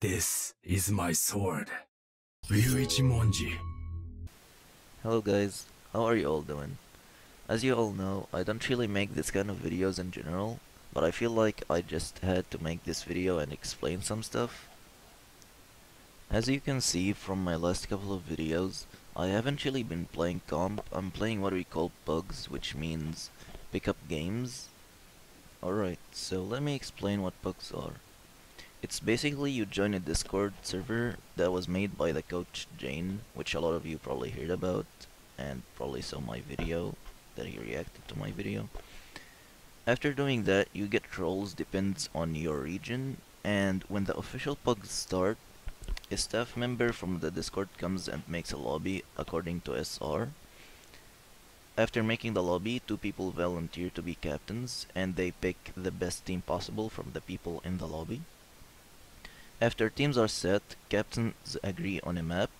This is my sword. Ryu-ichimonji. Hello guys, how are you all doing? As you all know, I don't really make this kind of videos in general, but I feel like I just had to make this video and explain some stuff. As you can see from my last couple of videos, I haven't really been playing comp, I'm playing what we call pugs, which means pick up games. Alright, so let me explain what pugs are. It's basically you join a Discord server that was made by the coach Jane, which a lot of you probably heard about and probably saw my video that he reacted to my video. After doing that, you get roles depends on your region, and when the official pugs start, a staff member from the Discord comes and makes a lobby according to SR. After making the lobby, 2 people volunteer to be captains, and they pick the best team possible from the people in the lobby. After teams are set, captains agree on a map,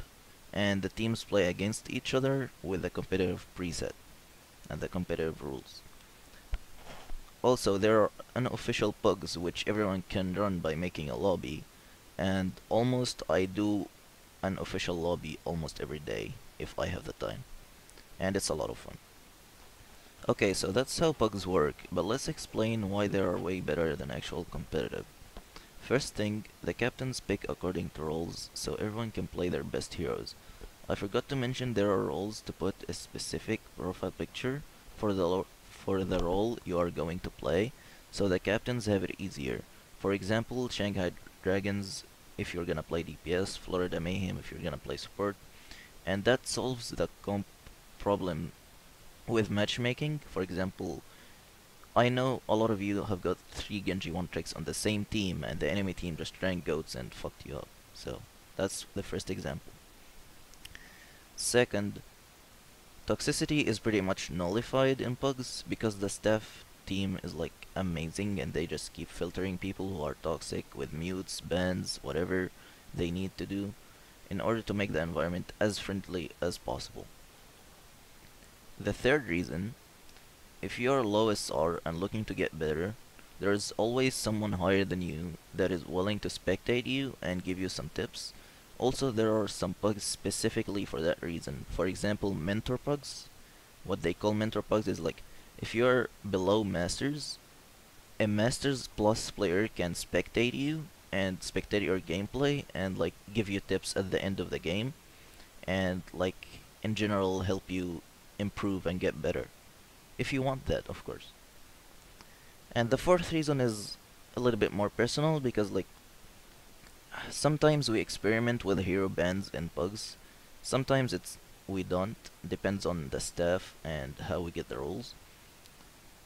and the teams play against each other with a competitive preset and the competitive rules. Also, there are unofficial pugs which everyone can run by making a lobby, and almost I do an official lobby almost every day if I have the time, and it's a lot of fun. Okay, so that's how pugs work, but let's explain why they are way better than actual competitive. First thing, the captains pick according to roles, so everyone can play their best heroes. I forgot to mention there are roles to put a specific profile picture for the role you are going to play, so the captains have it easier. For example, Shanghai Dragons if you're gonna play DPS, Florida Mayhem if you're gonna play support, and that solves the comp problem with matchmaking. For example, I know a lot of you have got 3 Genji 1 tricks on the same team and the enemy team just drank goats and fucked you up. So, that's the first example. Second, toxicity is pretty much nullified in pugs because the staff team is like amazing and they just keep filtering people who are toxic with mutes, bans, whatever they need to do in order to make the environment as friendly as possible. The third reason, if you are low SR and looking to get better, there is always someone higher than you that is willing to spectate you and give you some tips. Also, there are some pugs specifically for that reason. For example, mentor pugs. What they call mentor pugs is like, if you're below masters, a masters plus player can spectate you and spectate your gameplay and like give you tips at the end of the game and like in general help you improve and get better. If you want that, of course. And the fourth reason is a little bit more personal because like sometimes we experiment with hero bans and bugs. Sometimes we don't, depends on the staff and how we get the rules.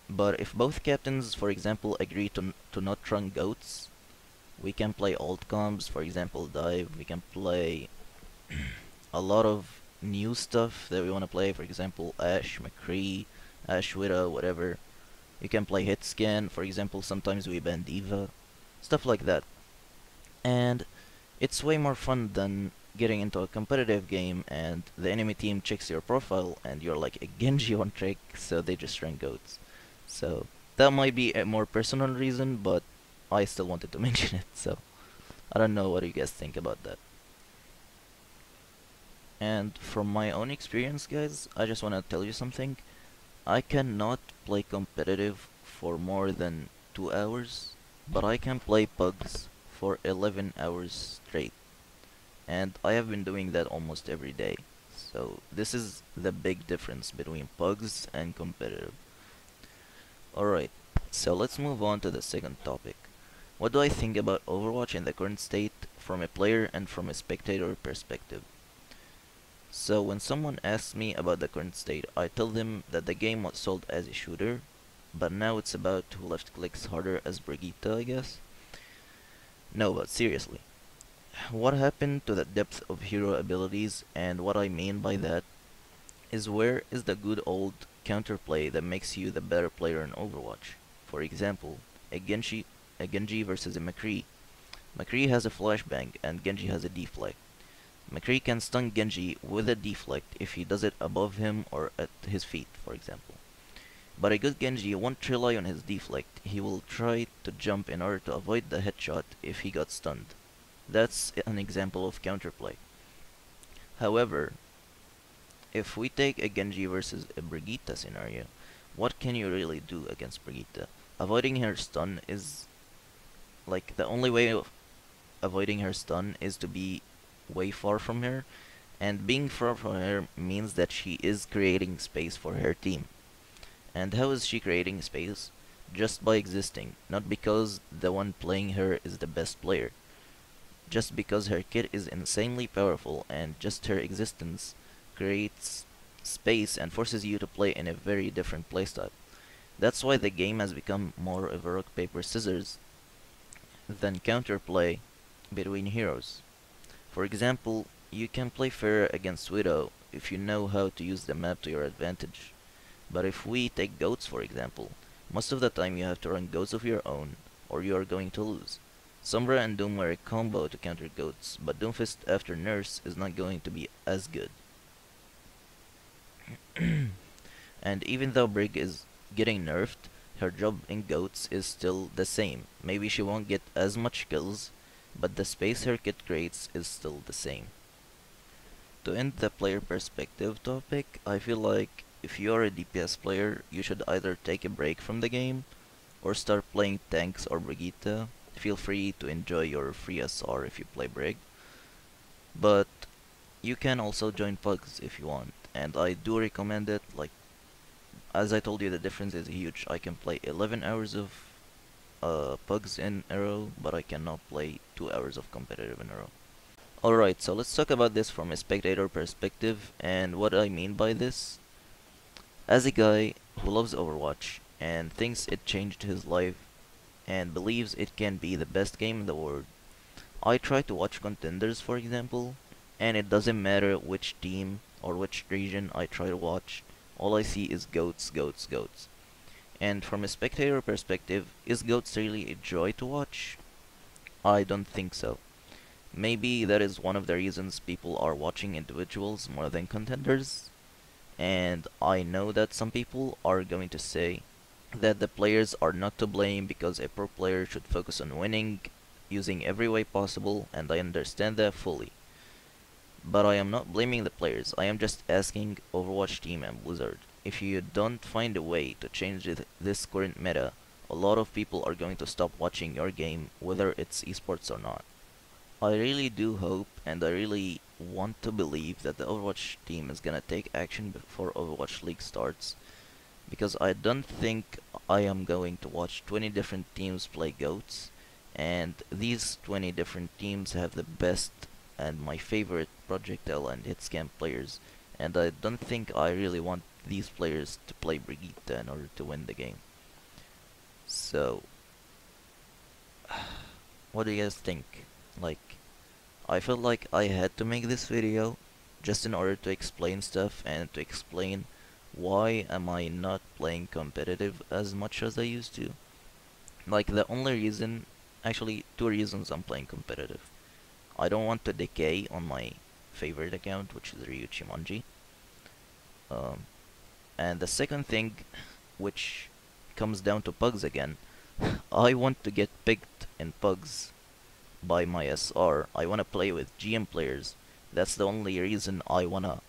But if both captains, for example, agree to not run goats, we can play alt combs, for example dive, we can play a lot of new stuff that we want to play, for example Ashe, McCree, Ashe Widow, whatever. You can play hit scan, for example, sometimes we ban Diva, stuff like that. And it's way more fun than getting into a competitive game and the enemy team checks your profile and you're like a Genji one trick, so they just rank goats. So that might be a more personal reason, but I still wanted to mention it, so I don't know what you guys think about that. And from my own experience, guys, I just want to tell you something. I cannot play competitive for more than 2 hours, but I can play pugs for 11 hours straight. And I have been doing that almost every day. So this is the big difference between pugs and competitive. Alright, so let's move on to the second topic. What do I think about Overwatch in the current state from a player and from a spectator perspective? So when someone asks me about the current state, I tell them that the game was sold as a shooter, but now it's about who left clicks harder as Brigitte, I guess. No, but seriously, what happened to the depth of hero abilities, and what I mean by that is where is the good old counterplay that makes you the better player in Overwatch? For example, a Genji versus a McCree. McCree has a flashbang and Genji has a deflect. McCree can stun Genji with a deflect if he does it above him or at his feet, for example. But a good Genji won't rely on his deflect, he will try to jump in order to avoid the headshot if he got stunned. That's an example of counterplay. However, if we take a Genji versus a Brigitte scenario, what can you really do against Brigitte? Avoiding her stun is like the only way of avoiding her stun is to be way far from her, and being far from her means that she is creating space for her team. And how is she creating space? Just by existing, not because the one playing her is the best player. Just because her kit is insanely powerful and just her existence creates space and forces you to play in a very different playstyle. That's why the game has become more of a rock paper scissors than counterplay between heroes. For example, you can play fair against Widow if you know how to use the map to your advantage. But if we take goats for example, most of the time you have to run goats of your own, or you are going to lose. Sombra and Doom were a combo to counter goats, but Doomfist after Nurse is not going to be as good. And even though Brig is getting nerfed, her job in goats is still the same. Maybe she won't get as much kills, but the space her kit creates is still the same. To end the player perspective topic, I feel like if you are a DPS player, you should either take a break from the game or start playing tanks or Brigitte. Feel free to enjoy your free SR if you play Brig, but you can also join Pugs if you want, and I do recommend it. Like, as I told you, the difference is huge. I can play 11 hours of Pugs in a row, but I cannot play 2 hours of competitive in a row. Alright, so let's talk about this from a spectator perspective, and what I mean by this. As a guy who loves Overwatch and thinks it changed his life and believes it can be the best game in the world, I try to watch contenders for example, and it doesn't matter which team or which region I try to watch, all I see is goats, goats, goats. And from a spectator perspective, is goats really a joy to watch? I don't think so. Maybe that is one of the reasons people are watching individuals more than contenders. And I know that some people are going to say that the players are not to blame because a pro player should focus on winning using every way possible, and I understand that fully. But I am not blaming the players, I am just asking Overwatch team and Blizzard, if you don't find a way to change this current meta, a lot of people are going to stop watching your game, whether it's esports or not. I really do hope and I really want to believe that the Overwatch team is gonna take action before Overwatch League starts, because I don't think I am going to watch 20 different teams play goats, and these 20 different teams have the best and my favorite projectile and hitscan players, and I don't think I really want these players to play Brigitte in order to win the game. So, what do you guys think? Like, I felt like I had to make this video just in order to explain stuff and to explain why am I not playing competitive as much as I used to. Like, the only reason, actually two reasons I'm playing competitive. I don't want to decay on my favorite account, which is Ryu-ichimonji. Um, and the second thing, which comes down to pugs again, I want to get picked in pugs by my SR. I wanna play with GM players. That's the only reason I wanna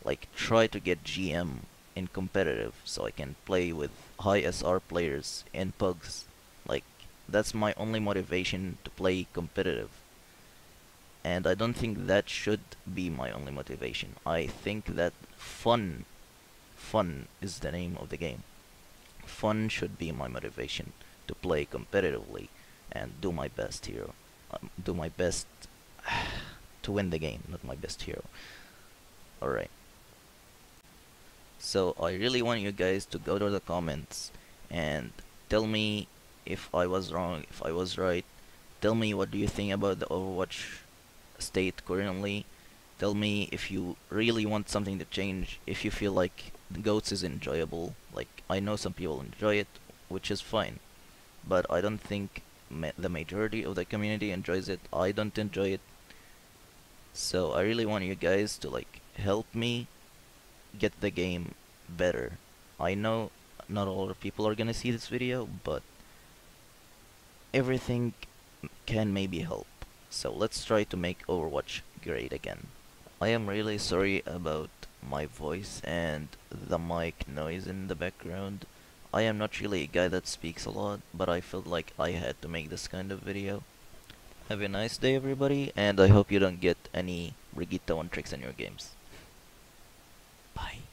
like try to get GM in competitive, so I can play with high SR players in pugs. Like, that's my only motivation to play competitive. And I don't think that should be my only motivation. I think that fun is the name of the game. Fun should be my motivation to play competitively and do my best hero. Do my best to win the game, not my best hero. Alright. So I really want you guys to go to the comments and tell me if I was wrong, if I was right. Tell me what do you think about the Overwatch state currently. Tell me if you really want something to change, if you feel like GOATS is enjoyable. Like, I know some people enjoy it, which is fine, but I don't think the majority of the community enjoys it. I don't enjoy it. So I really want you guys to like help me get the game better. I know not all the people are gonna see this video, but everything can maybe help. So let's try to make Overwatch great again. I am really sorry about my voice and the mic noise in the background. I am not really a guy that speaks a lot, but I felt like I had to make this kind of video. Have a nice day everybody, and I hope you don't get any Brigitte tricks in your games. Bye.